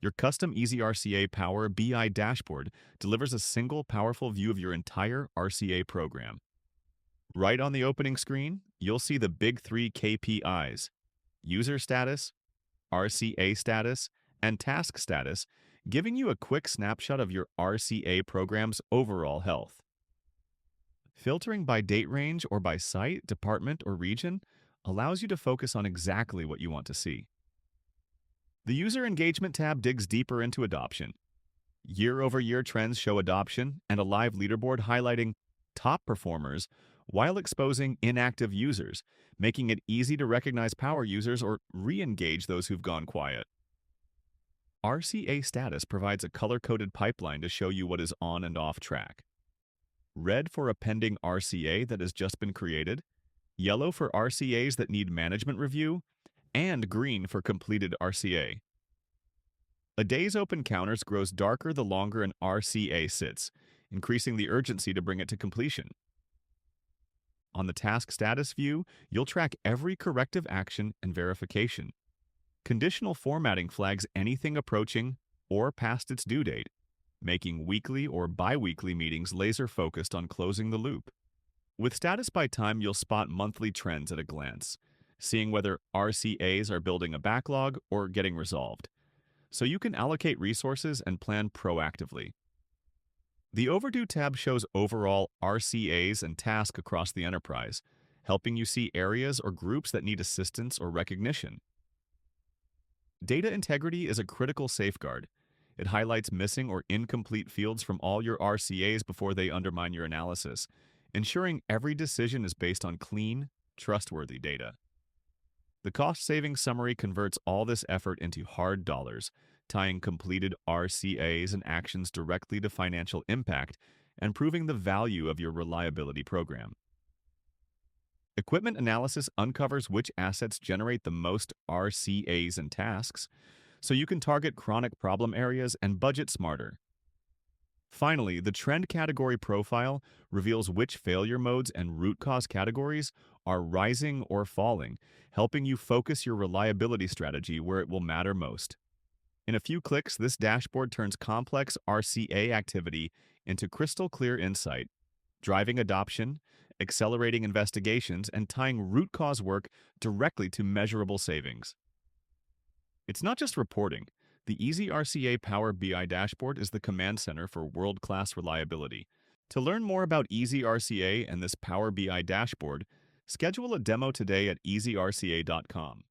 Your custom EasyRCA Power BI dashboard delivers a single powerful view of your entire RCA program. Right on the opening screen, you'll see the big three KPIs: user status, RCA status, and task status, giving you a quick snapshot of your RCA program's overall health. Filtering by date range or by site, department, or region allows you to focus on exactly what you want to see. The User Engagement tab digs deeper into adoption. Year-over-year trends show adoption and a live leaderboard highlighting top performers while exposing inactive users, making it easy to recognize power users or re-engage those who've gone quiet. RCA Status provides a color-coded pipeline to show you what is on and off track. Red for a pending RCA that has just been created, yellow for RCAs that need management review, and green for completed RCA. A day's open counters grows darker the longer an RCA sits, increasing the urgency to bring it to completion. On the task status view, you'll track every corrective action and verification. Conditional formatting flags anything approaching or past its due date, making weekly or bi-weekly meetings laser-focused on closing the loop. With status by time, you'll spot monthly trends at a glance, seeing whether RCAs are building a backlog or getting resolved, so you can allocate resources and plan proactively. The Overdue tab shows overall RCAs and tasks across the enterprise, helping you see areas or groups that need assistance or recognition. Data integrity is a critical safeguard. It highlights missing or incomplete fields from all your RCAs before they undermine your analysis, ensuring every decision is based on clean, trustworthy data. The cost-saving summary converts all this effort into hard dollars, tying completed RCAs and actions directly to financial impact and proving the value of your reliability program. Equipment analysis uncovers which assets generate the most RCAs and tasks, so you can target chronic problem areas and budget smarter. Finally, the trend category profile reveals which failure modes and root cause categories are rising or falling, helping you focus your reliability strategy where it will matter most. In a few clicks, this dashboard turns complex RCA activity into crystal clear insight, driving adoption, accelerating investigations, and tying root cause work directly to measurable savings. It's not just reporting. The EasyRCA Power BI dashboard is the command center for world-class reliability. To learn more about EasyRCA and this Power BI dashboard, schedule a demo today at easyrca.com.